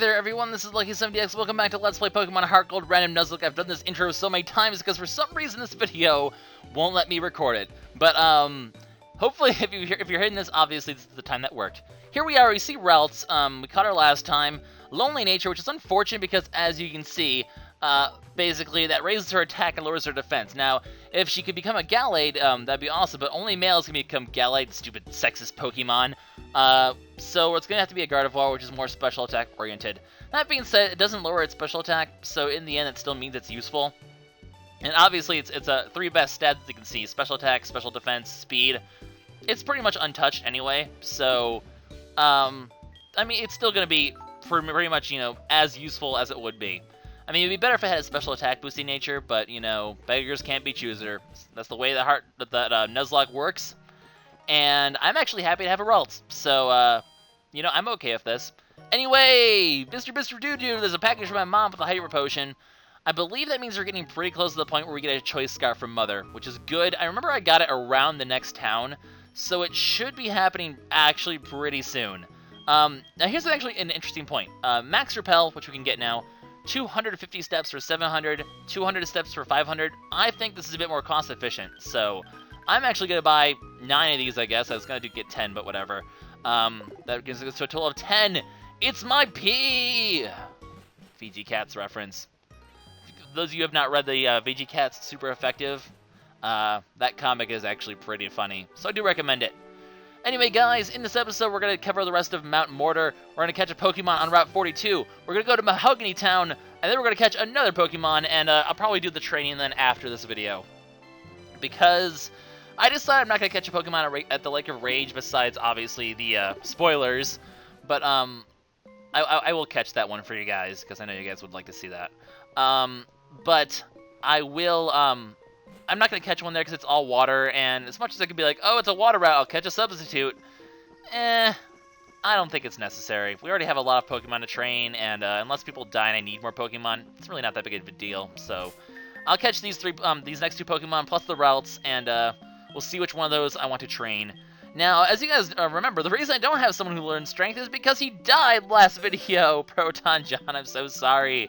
there everyone, this is LuckySevenDX. Welcome back to Let's Play Pokemon HeartGold Random Nuzlocke. I've done this intro so many times because for some reason this video won't let me record it. But hopefully if you're hitting this, obviously this is the time that worked. Here we are, we see Ralts. We caught her last time. Lonely Nature, which is unfortunate because as you can see, basically that raises her attack and lowers her defense. Now, if she could become a Gallade, that'd be awesome, but only males can become Gallade, stupid sexist Pokemon. So it's going to have to be a Gardevoir, which is more special attack oriented. That being said, it doesn't lower its special attack, so in the end it still means it's useful. And obviously it's a 3 best stats that you can see: special attack, special defense, speed. It's pretty much untouched anyway, so I mean it's still going to be pretty much, you know, as useful as it would be. I mean, it'd be better if it had a special attack boosting nature, but, you know, beggars can't be choosers. That's the way that Nuzlocke works. And I'm actually happy to have a Ralts, so, you know, I'm okay with this. Anyway, Mr. Doo-Doo, there's a package from my mom with a Hyper Potion. I believe that means we're getting pretty close to the point where we get a Choice Scarf from Mother, which is good. I remember I got it around the next town, so it should be happening actually pretty soon. Now here's actually an interesting point. Max Repel, which we can get now, 250 steps for 700, 200 steps for 500. I think this is a bit more cost efficient, so I'm actually going to buy 9 of these, I guess. I was going to get 10, but whatever. That gives us a total of 10. It's my P! VG Cats reference. Those of you who have not read the VG Cats Super Effective, that comic is actually pretty funny, so I do recommend it. Anyway, guys, in this episode, we're going to cover the rest of Mattmortar. We're going to catch a Pokemon on Route 42. We're going to go to Mahogany Town, and then we're going to catch another Pokemon, and I'll probably do the training then after this video. Because I decided I'm not going to catch a Pokemon at the Lake of Rage, besides, obviously, the spoilers. But I will catch that one for you guys, because I know you guys would like to see that. But I will... I'm not going to catch one there because it's all water, and as much as I could be like, oh, it's a water route, I'll catch a substitute, I don't think it's necessary. We already have a lot of Pokemon to train, and unless people die and I need more Pokemon, it's really not that big of a deal. So I'll catch these next 2 Pokemon plus the routes, and we'll see which one of those I want to train. Now, as you guys remember, the reason I don't have someone who learns Strength is because he died last video. Proton John, I'm so sorry.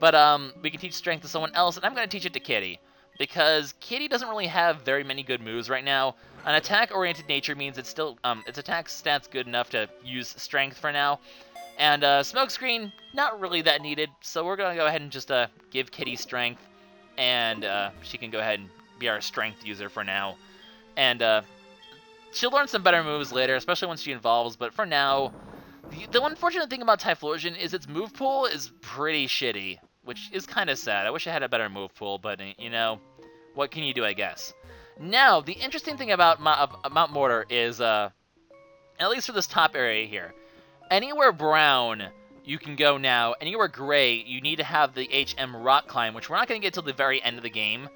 But we can teach Strength to someone else, and I'm going to teach it to Kitty. Because Kitty doesn't really have very many good moves right now. An attack-oriented nature means it's still its attack stats good enough to use Strength for now. And Smokescreen, not really that needed, so we're going to go ahead and just give Kitty Strength, and she can go ahead and be our Strength user for now. And she'll learn some better moves later, especially once she evolves, but for now, the unfortunate thing about Typhlosion is its move pool is pretty shitty, which is kind of sad. I wish I had a better move pool, but, you know, what can you do, I guess. Now, the interesting thing about Mattmortar is, at least for this top area here, anywhere brown you can go now, anywhere gray you need to have the HM Rock Climb, which we're not going to get till the very end of the game.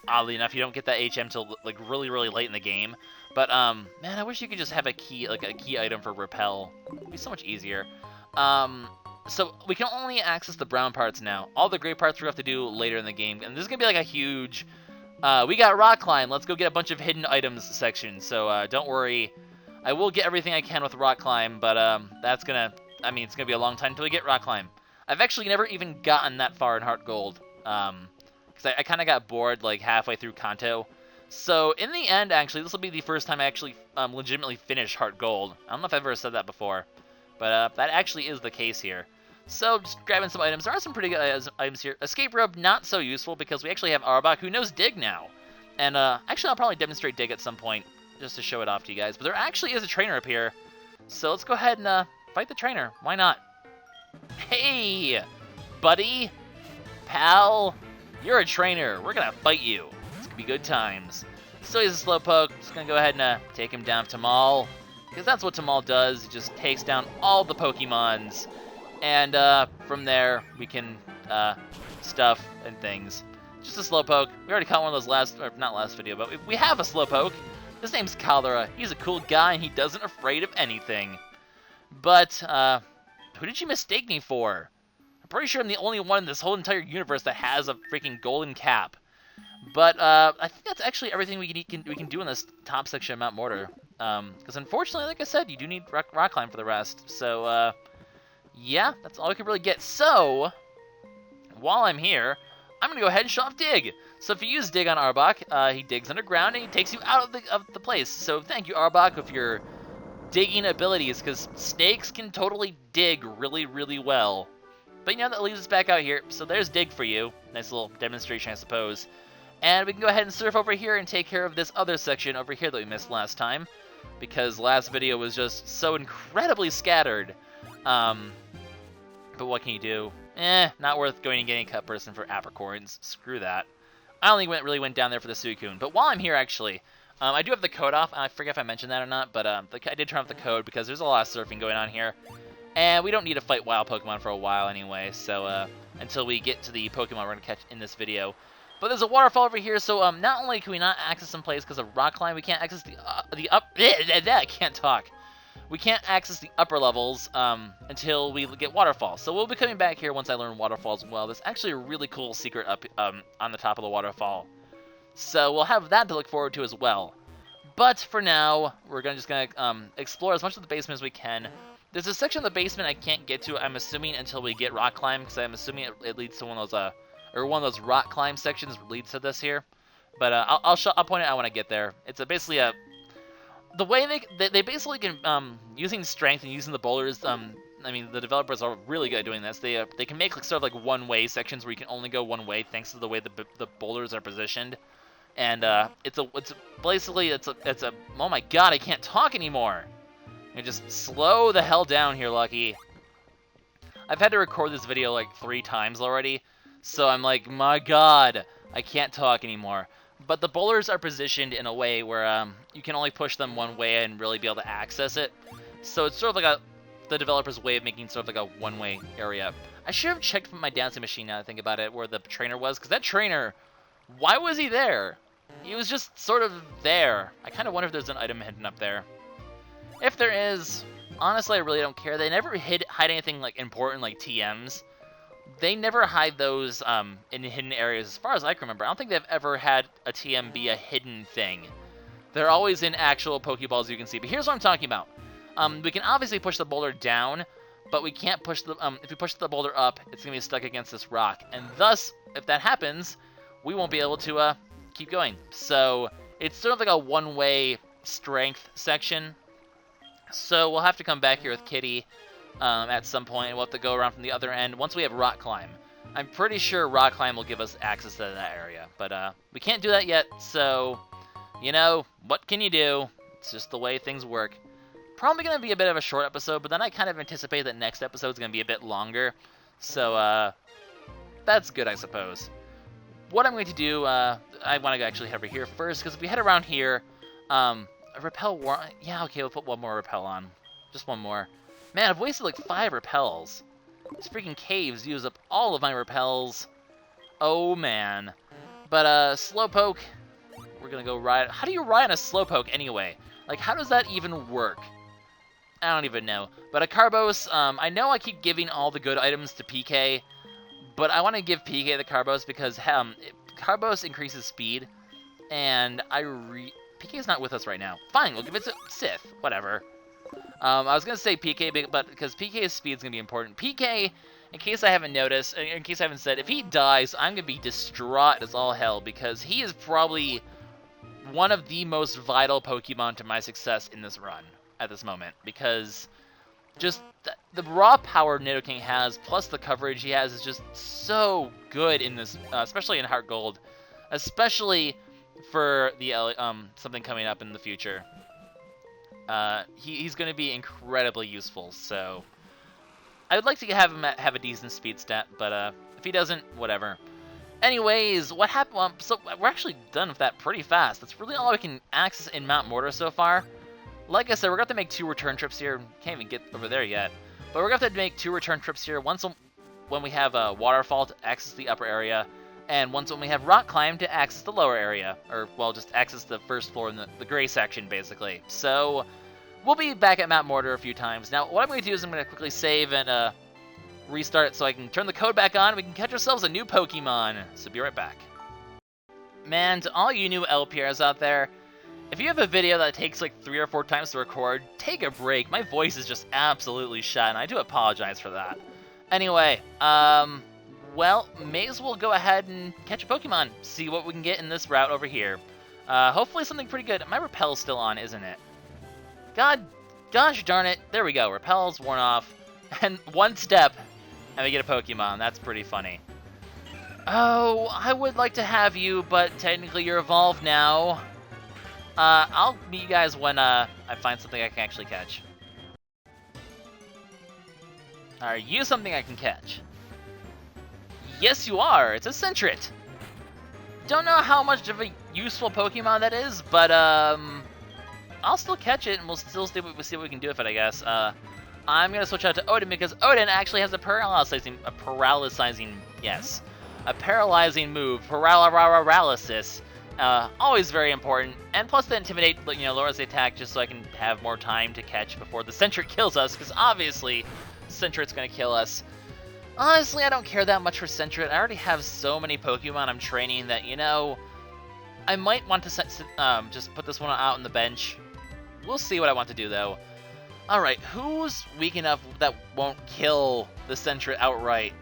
Oddly enough, you don't get that HM till, like, really, really late in the game. But, man, I wish you could just have a key item for Repel. It'd be so much easier. So we can only access the brown parts now. All the gray parts we have to do later in the game. And this is going to be like a huge, we got Rock Climb, let's go get a bunch of hidden items section. So don't worry, I will get everything I can with Rock Climb, but that's going to, I mean, it's going to be a long time until we get Rock Climb. I've actually never even gotten that far in HeartGold. Because I kind of got bored like halfway through Kanto. So in the end, actually, this will be the first time I actually legitimately finish HeartGold. I don't know if I've ever said that before. But that actually is the case here. So, just grabbing some items. There are some pretty good items here. Escape Rope, not so useful, because we actually have Arbok, who knows Dig now. And, actually, I'll probably demonstrate Dig at some point, just to show it off to you guys. But there actually is a trainer up here. So, let's go ahead and, fight the trainer. Why not? Hey! Buddy! Pal! You're a trainer. We're gonna fight you. It's gonna be good times. So, he's a Slowpoke. Just gonna go ahead and, take him down to Tamal. Because that's what Tamal does, it just takes down all the Pokemons. And from there, we can stuff and things. Just a Slowpoke. We already caught one of those not last video, but we have a Slowpoke. His name's Cholera. He's a cool guy, and he doesn't afraid of anything. But, who did you mistake me for? I'm pretty sure I'm the only one in this whole entire universe that has a freaking golden cap. But I think that's actually everything we can do in this top section of Mattmortar. Because unfortunately, like I said, you do need Rock Climb for the rest. So yeah, that's all we can really get. So, while I'm here, I'm going to go ahead and show off Dig. So if you use Dig on Arbok, he digs underground and he takes you out of the place. So thank you, Arbok, with your digging abilities, because snakes can totally dig really, really well. But that leaves us back out here. So there's Dig for you. Nice little demonstration, I suppose. And we can go ahead and surf over here and take care of this other section over here that we missed last time, because last video was just so incredibly scattered. But what can you do? Not worth going and getting a cut person for apricorns. Screw that. I only really went down there for the Suicune. But while I'm here, actually, I do have the code off. I forget if I mentioned that or not, but I did turn off the code because there's a lot of surfing going on here. And we don't need to fight wild Pokemon for a while anyway, so until we get to the Pokemon we're going to catch in this video. But there's a waterfall over here, so not only can we not access some place because of rock climb, we can't access I can't talk. We can't access the upper levels until we get waterfall. So we'll be coming back here once I learn waterfall as well. There's actually a really cool secret up on the top of the waterfall. So we'll have that to look forward to as well. But for now, we're just going to explore as much of the basement as we can. There's a section of the basement I can't get to, I'm assuming, until we get rock climb, because I'm assuming it leads to one of those rock climb sections leads to this here. But I'll point it out when I get there. It's basically the way they basically can using strength and using the boulders. I mean, the developers are really good at doing this. They can make sort of like one-way sections where you can only go one way thanks to the way the boulders are positioned. And it's basically oh my god, I can't talk anymore. And just slow the hell down here, Lucky. I've had to record this video like 3 times already, so I'm like, my god, I can't talk anymore. But the boulders are positioned in a way where you can only push them one way and really be able to access it. So it's sort of like the developer's way of making sort of like a one-way area. I should have checked from my dancing machine now that I think about it where the trainer was, because that trainer, why was he there? He was just sort of there. I kind of wonder if there's an item hidden up there. If there is, honestly, I really don't care. They never hide anything like important like TMs. They never hide those in hidden areas, as far as I can remember. I don't think they've ever had a TM be a hidden thing. They're always in actual Pokeballs you can see. But here's what I'm talking about. We can obviously push the boulder down, but we can't push the if we push the boulder up, it's gonna be stuck against this rock, and thus, if that happens, we won't be able to keep going. So it's sort of like a one-way strength section. So we'll have to come back here with Kitty at some point. We'll have to go around from the other end once we have rock climb. I'm pretty sure rock climb will give us access to that area, but we can't do that yet. So, what can you do? It's just the way things work. Probably going to be a bit of a short episode, but then I kind of anticipate that next episode is going to be a bit longer. So that's good, I suppose. What I'm going to do, I want to actually head over here first, because if we head around here, a repel yeah, okay, we'll put one more repel on. Just one more. Man, I've wasted like 5 repels. These freaking caves use up all of my repels. Oh, man. But, Slowpoke, we're gonna go ride. How do you ride on a Slowpoke anyway? Like, how does that even work? I don't even know. But a Carbos, I know I keep giving all the good items to PK, but I want to give PK the Carbos because, Carbos increases speed, and PK is not with us right now. Fine, we'll give it to Sith. Whatever. I was going to say PK, but because PK's speed is going to be important. PK, in case I haven't noticed, in case I haven't said, if he dies, I'm going to be distraught as all hell, because he is probably one of the most vital Pokemon to my success in this run at this moment, because just the raw power Nidoking has, plus the coverage he has, is just so good in this, especially in HeartGold, especially for the something coming up in the future. He's going to be incredibly useful, so I would like to have him have a decent speed stat, but if he doesn't, whatever. Anyways, what happened? So we're actually done with that pretty fast. That's really all we can access in Mattmortar so far. Like I said, we're going to have to make 2 return trips here. Can't even get over there yet. But we're going to have to make 2 return trips here. Once when we have a waterfall to access the upper area, and once when we have rock climb to access the lower area. Or, well, just access the first floor in the gray section, basically. So we'll be back at Mattmortar a few times. Now, what I'm going to do is I'm going to quickly save and restart so I can turn the code back on and we can catch ourselves a new Pokemon. So be right back. Man, to all you new LPRs out there, If you have a video that takes like 3 or 4 times to record, take a break. My voice is just absolutely shot, and I do apologize for that. Anyway, well, may as well go ahead and catch a Pokemon. See what we can get in this route over here. Hopefully something pretty good. My Repel's still on, isn't it? Gosh darn it. There we go. Repel's worn off. And one step, and we get a Pokemon. That's pretty funny. Oh, I would like to have you, but technically you're evolved now. I'll meet you guys when I find something I can actually catch. Are you something I can catch? Yes, you are. It's a Sentret. Don't know how much of a useful Pokemon that is, but I'll still catch it, and we'll still see what we can do with it, I guess. I'm gonna switch out to Odin because Odin actually has a paralyzing move, paralysis. Always very important, and plus to intimidate, lowers the attack just so I can have more time to catch before the Sentret kills us, because obviously Sentret's gonna kill us. Honestly, I don't care that much for Sentret. I already have so many Pokemon I'm training that, I might want to just put this one out on the bench. We'll see what I want to do, though. Alright, who's weak enough that won't kill the Sentret outright?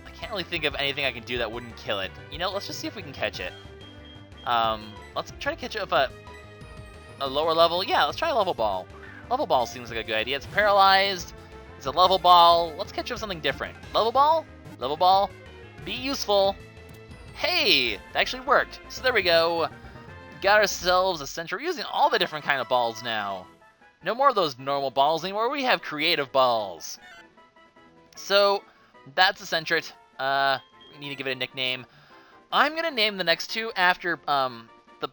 I can't really think of anything I can do that wouldn't kill it. Let's just see if we can catch it. Let's try to catch it with a lower level. Yeah, let's try Level Ball. Level Ball seems like a good idea. It's paralyzed. It's a Level Ball. Let's catch it with something different. Level Ball? Level Ball? Be useful. Hey! That actually worked. So there we go. Got ourselves a Sentret. We're using all the different kind of balls now. No more of those normal balls anymore. We have creative balls. So, that's a Sentret. We need to give it a nickname. I'm gonna name the next two after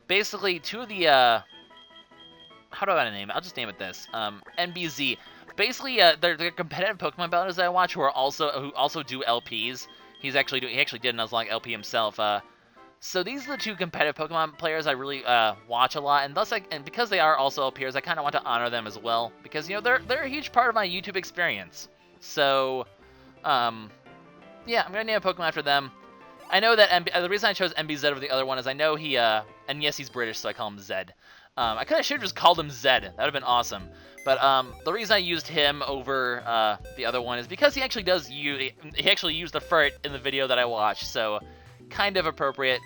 basically two of the how do I want to name it? I'll just name it this. NBZ. Basically, they're competitive Pokemon batters that I watch who also do LPs. He actually did a Nuzlocke LP himself. So these are the two competitive Pokemon players I really watch a lot, and because they are also LPers, I kind of want to honor them as well because they're a huge part of my YouTube experience. So, yeah, I'm gonna name a Pokemon after them. I know that the reason I chose MBZ over the other one is I know he, and yes, he's British, so I call him Zed. I should have just called him Zed. That would have been awesome. But the reason I used him over the other one is because he actually used the furt in the video that I watched, so kind of appropriate.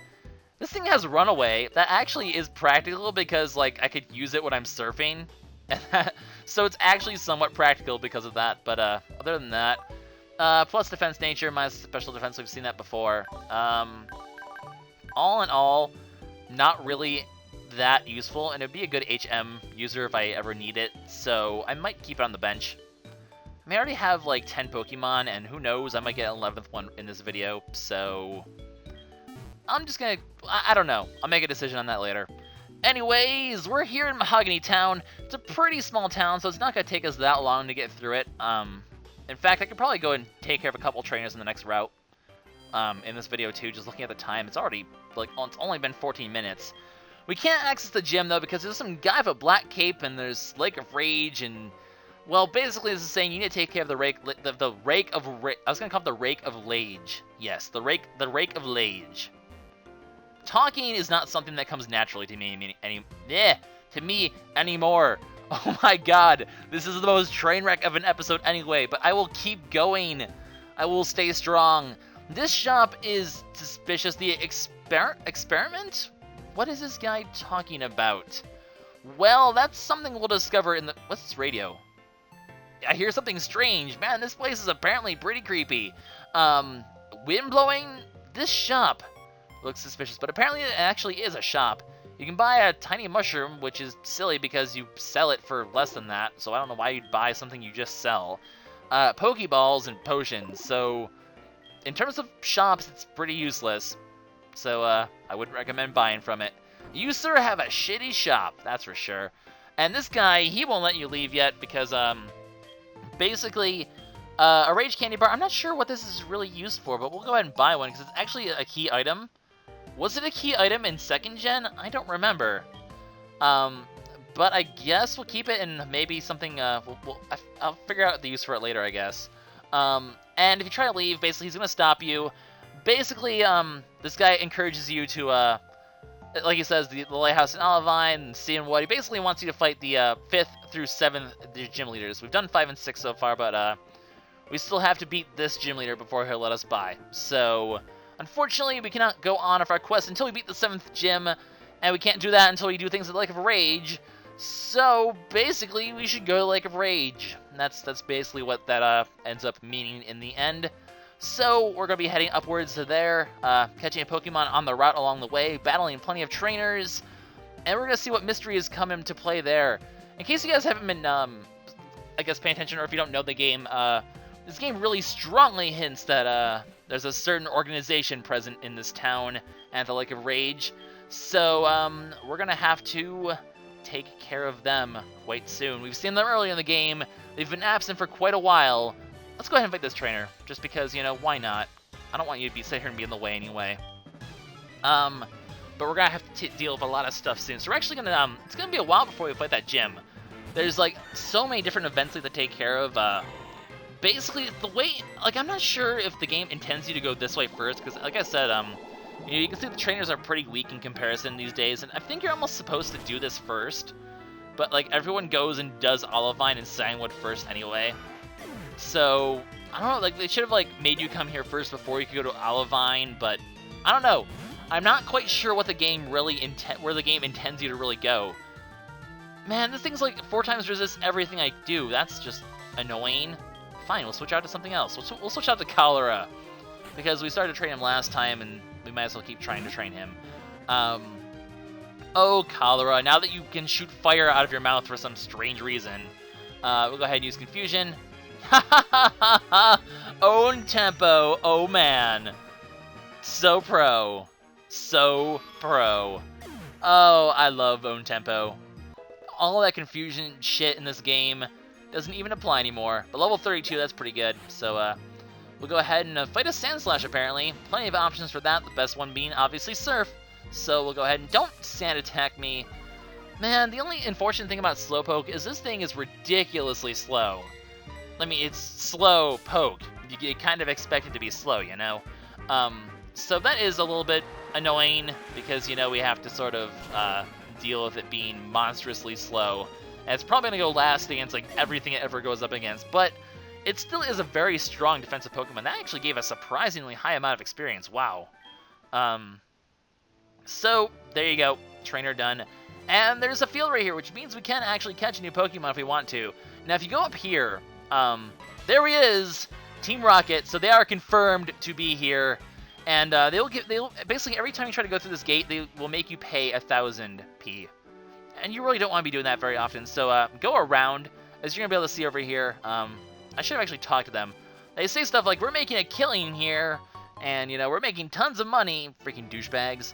This thing has Runaway. That actually is practical because I could use it when I'm surfing, so it's actually somewhat practical because of that. But other than that. Plus defense nature, minus special defense, we've seen that before. All in all, not really that useful, and it'd be a good HM user if I ever need it, so I might keep it on the bench. I already have 10 Pokemon, and who knows, I might get an 11th one in this video, so I'm just gonna, I don't know, I'll make a decision on that later. Anyways, we're here in Mahogany Town. It's a pretty small town, so it's not gonna take us that long to get through it. In fact, I could probably go and take care of a couple trainers in the next route in this video too, just looking at the time. It's already, it's only been 14 minutes. We can't access the gym though because there's some guy with a black cape and there's Lake of Rage and, well, basically this is saying you need to take care of the Rake of I was going to call it the Rake of Lage. Yes, the Rake of Lage. Talking is not something that comes naturally to me anymore. Oh my god, this is the most train wreck of an episode anyway, but I will keep going. I will stay strong. This shop is suspicious. The experiment? What is this guy talking about? Well, that's something we'll discover in the... What's this radio? I hear something strange. Man, this place is apparently pretty creepy. Wind blowing? This shop looks suspicious, but apparently it actually is a shop. You can buy a tiny mushroom, which is silly because you sell it for less than that, so I don't know why you'd buy something you just sell. Pokeballs and potions, so in terms of shops, it's pretty useless. So I wouldn't recommend buying from it. You, sir, have a shitty shop, that's for sure. And this guy, he won't let you leave yet because, basically, a Rage Candy Bar, I'm not sure what this is really used for, but we'll go ahead and buy one because it's actually a key item. Was it a key item in 2nd gen? I don't remember. But I guess we'll keep it and maybe something, I'll figure out the use for it later, I guess. And if you try to leave, basically he's going to stop you. Basically, this guy encourages you to like he says, the Lighthouse in Olivine, and seeing what he basically wants you to fight the 5th through 7th gym leaders. We've done 5 and 6 so far, but we still have to beat this gym leader before he'll let us by. So, unfortunately, we cannot go on with our quest until we beat the 7th gym, and we can't do that until we do things at Lake of Rage. So, basically, we should go to Lake of Rage. And that's basically what that ends up meaning in the end. So, we're going to be heading upwards to there, catching a Pokemon on the route along the way, battling plenty of trainers, and we're going to see what mysteries come into play there. In case you guys haven't been, I guess, paying attention, or if you don't know the game, this game really strongly hints that there's a certain organization present in this town at the Lake of Rage. So, we're going to have to take care of them quite soon. We've seen them earlier in the game. They've been absent for quite a while. Let's go ahead and fight this trainer, just because, you know, why not? I don't want you to sit here and be in the way anyway. But we're gonna have to deal with a lot of stuff soon. So we're actually gonna, it's gonna be a while before we fight that gym. There's, like, so many different events we have to take care of. Basically, the way, like, I'm not sure if the game intends you to go this way first, because, like I said, you know, you can see the trainers are pretty weak in comparison these days, and I think you're almost supposed to do this first. But, like, everyone goes and does Olivine and Sandwood first anyway. So, I don't know, like, they should have, like, made you come here first before you could go to Olivine, but I don't know. I'm not quite sure what the game really where the game intends you to really go. Man, this thing's, like, 4 times resist everything I do. That's just annoying. Fine, we'll switch out to something else. We'll switch out to Cholera, because we started to train him last time, and we might as well keep trying to train him. Oh, Cholera, now that you can shoot fire out of your mouth for some strange reason, we'll go ahead and use Confusion. Ha ha ha ha ha! Own tempo, oh man. So pro. So pro. Oh, I love Own tempo. All that confusion shit in this game doesn't even apply anymore. But level 32, that's pretty good. So, we'll go ahead and fight a Sandslash, apparently. Plenty of options for that, the best one being, obviously, Surf. So we'll go ahead and don't Sand Attack me. Man, the only unfortunate thing about Slowpoke is this thing is ridiculously slow. I mean, it's slow poke. You kind of expect it to be slow, you know? So that is a little bit annoying because, you know, we have to sort of deal with it being monstrously slow. And it's probably going to go last against, like, everything it ever goes up against. But it still is a very strong defensive Pokemon. That actually gave a surprisingly high amount of experience. Wow. So, there you go. Trainer done. And there's a field right here, which means we can actually catch a new Pokemon if we want to. Now, if you go up here... there he is, Team Rocket. So they are confirmed to be here, and they'll basically every time you try to go through this gate, they will make you pay 1,000 P, and you really don't want to be doing that very often. So go around, as you're gonna be able to see over here. I should have actually talked to them. They say stuff like, "We're making a killing here, and you know we're making tons of money." Freaking douchebags.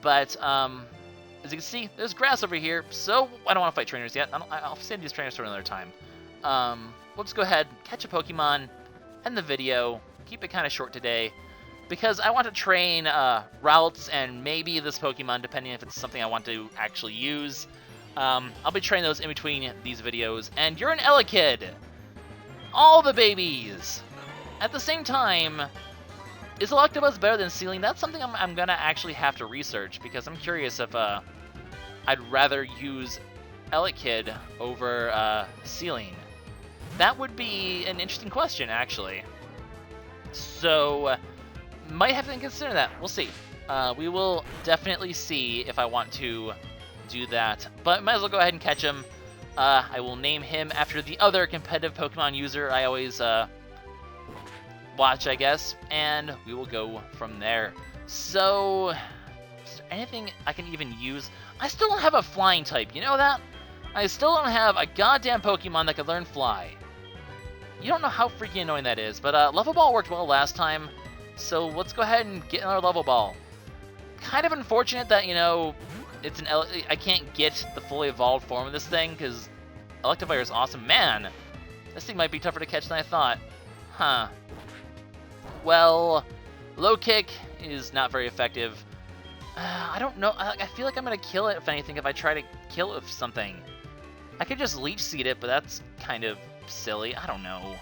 But as you can see, there's grass over here. So I don't want to fight trainers yet. I'll save these trainers for another time. We'll just go ahead, catch a Pokemon, end the video, keep it kind of short today, because I want to train routes and maybe this Pokemon, depending if it's something I want to actually use. I'll be training those in between these videos, and you're an Elekid! All the babies! At the same time, is Electabuzz better than Sealing? That's something I'm going to actually have to research, because I'm curious if I'd rather use Elekid over Sealing. That would be an interesting question, actually. So, might have to consider that. We'll see. We will definitely see if I want to do that. But might as well go ahead and catch him. I will name him after the other competitive Pokemon user I always watch, I guess. And we will go from there. So, is there anything I can even use? I still don't have a flying type, you know that? I still don't have a goddamn Pokemon that can learn Fly. You don't know how freaking annoying that is, but Level Ball worked well last time, so let's go ahead and get another Level Ball. Kind of unfortunate that, you know, it's I can't get the fully evolved form of this thing, because Electivire is awesome. Man, this thing might be tougher to catch than I thought. Huh. Well, Low Kick is not very effective. I don't know. I feel like I'm going to kill it, if anything, if I try to kill it with something. I could just Leech Seed it, but that's kind of silly. I don't know.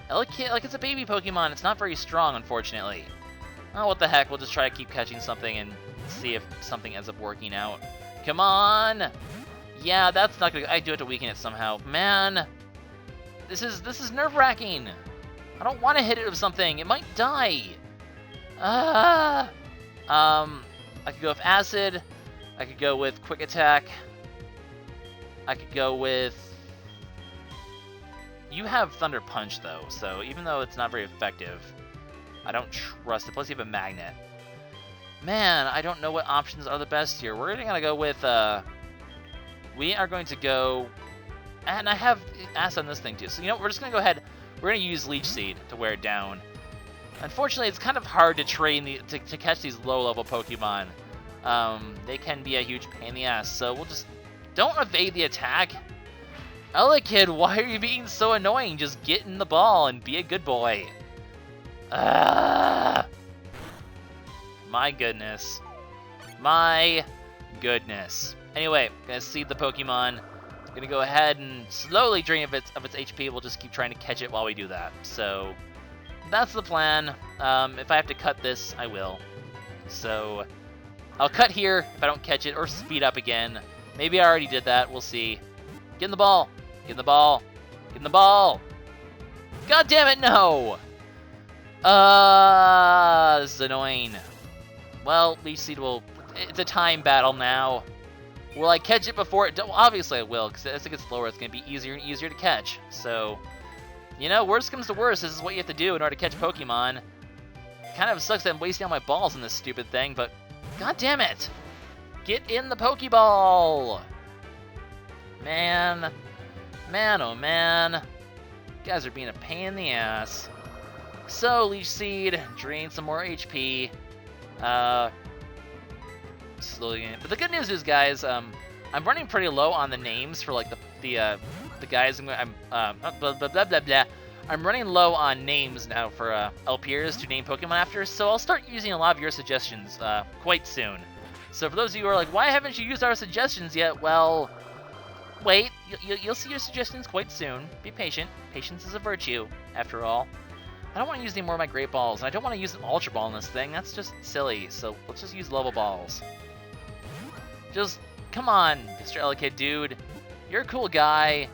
Elekid, like, it's a baby Pokemon. It's not very strong, unfortunately. Oh, what the heck. We'll just try to keep catching something and see if something ends up working out. Come on! Yeah, that's not gonna. I do have to weaken it somehow. Man, this is nerve-wracking. I don't want to hit it with something. It might die. I could go with acid. I could go with quick attack. I could go with. You have Thunder Punch though, so even though it's not very effective, I don't trust it. Plus you have a magnet. Man, I don't know what options are the best here. We're gonna go with. We are going to go, and I have acid on this thing too. So you know, we're just gonna go ahead. We're gonna use Leech Seed to wear it down. Unfortunately, it's kind of hard to train to catch these low-level Pokemon. They can be a huge pain in the ass. So we'll just don't evade the attack. Elekid, why are you being so annoying? Just get in the ball and be a good boy. My goodness. My goodness. Anyway, gonna seed the Pokemon. Gonna go ahead and slowly drain of its HP. We'll just keep trying to catch it while we do that. So that's the plan. If I have to cut this, I will. So I'll cut here if I don't catch it, or speed up again. Maybe I already did that. We'll see. Get in the ball. Get in the ball. Get in the ball. God damn it, no! This is annoying. Well, Leech Seed will. It's a time battle now. Will I catch it before it? Well, obviously I will, because as it gets slower, it's going to be easier and easier to catch. So, you know, worst comes to worst, this is what you have to do in order to catch Pokemon. Kind of sucks that I'm wasting all my balls on this stupid thing, but god damn it! Get in the Pokeball! Man. Man, oh man. You guys are being a pain in the ass. So, Leech Seed, drain some more HP. Slowly getting it. But the good news is, guys, I'm running pretty low on the names for like the guys. I'm running low on names now for LPers to name Pokemon after, so I'll start using a lot of your suggestions quite soon. So for those of you who are like, why haven't you used our suggestions yet? Well, wait, you'll see your suggestions quite soon. Be patient. Patience is a virtue, after all. I don't want to use any more of my Great Balls, and I don't want to use an Ultra Ball in this thing. That's just silly, so let's just use Level Balls. Just, come on, Mr. Elekid, dude. You're a cool guy.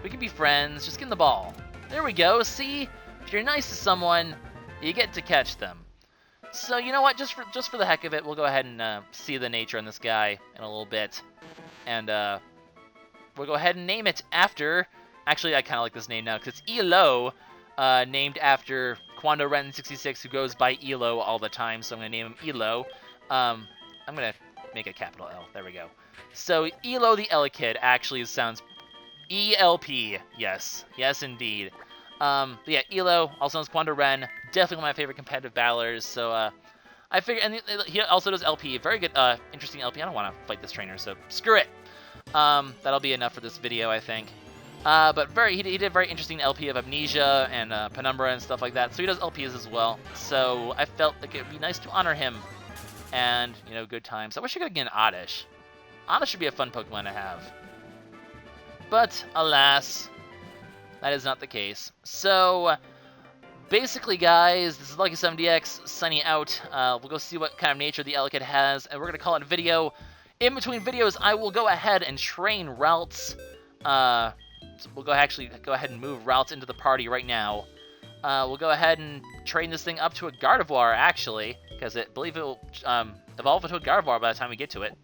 We can be friends. Just get in the ball. There we go. See? If you're nice to someone, you get to catch them. So, you know what? Just for the heck of it, we'll go ahead and see the nature on this guy in a little bit. And we'll go ahead and name it after... Actually, I kind of like this name now, because it's Elo, named after Quando Ren66, who goes by Elo all the time, so I'm going to name him Elo. I'm going to make a capital L. There we go. So, Elo the Elekid actually sounds... ELP. Yes. Yes, indeed. But yeah, Elo, also known as Quando Ren, definitely one of my favorite competitive battlers, so, I figure... And he also does LP. Very good, interesting LP. I don't want to fight this trainer, so screw it. That'll be enough for this video, I think. But he did a very interesting LP of Amnesia and Penumbra and stuff like that, so he does LPs as well. So I felt like it would be nice to honor him, and, you know, good times. I wish I could get an Oddish. Oddish should be a fun Pokemon to have. But, alas, that is not the case. So, basically, guys, this is LuckySevenDX signing out. We'll go see what kind of nature the Elekid has, and we're going to call it a video. In between videos, I will go ahead and train routes. We'll go ahead and move routes into the party right now. We'll go ahead and train this thing up to a Gardevoir, actually, because I believe it will evolve into a Gardevoir by the time we get to it.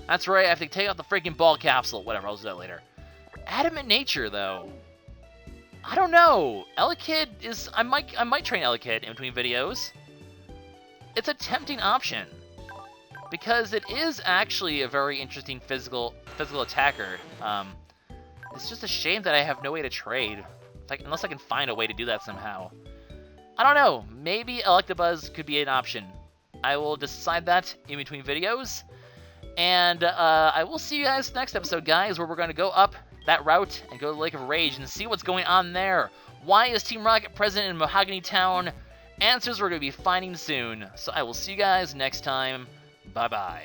That's right, I have to take out the freaking ball capsule. Whatever, I'll do that later. Adamant Nature, though. I don't know. Elekid is... I might train Elekid in between videos. It's a tempting option, because it is actually a very interesting physical attacker. It's just a shame that I have no way to trade, unless I can find a way to do that somehow. I don't know. Maybe Electabuzz could be an option. I will decide that in between videos. And I will see you guys next episode, guys, where we're going to go up that route and go to the Lake of Rage and see what's going on there. Why is Team Rocket present in Mahogany Town? Answers we're going to be finding soon. So I will see you guys next time. Bye-bye.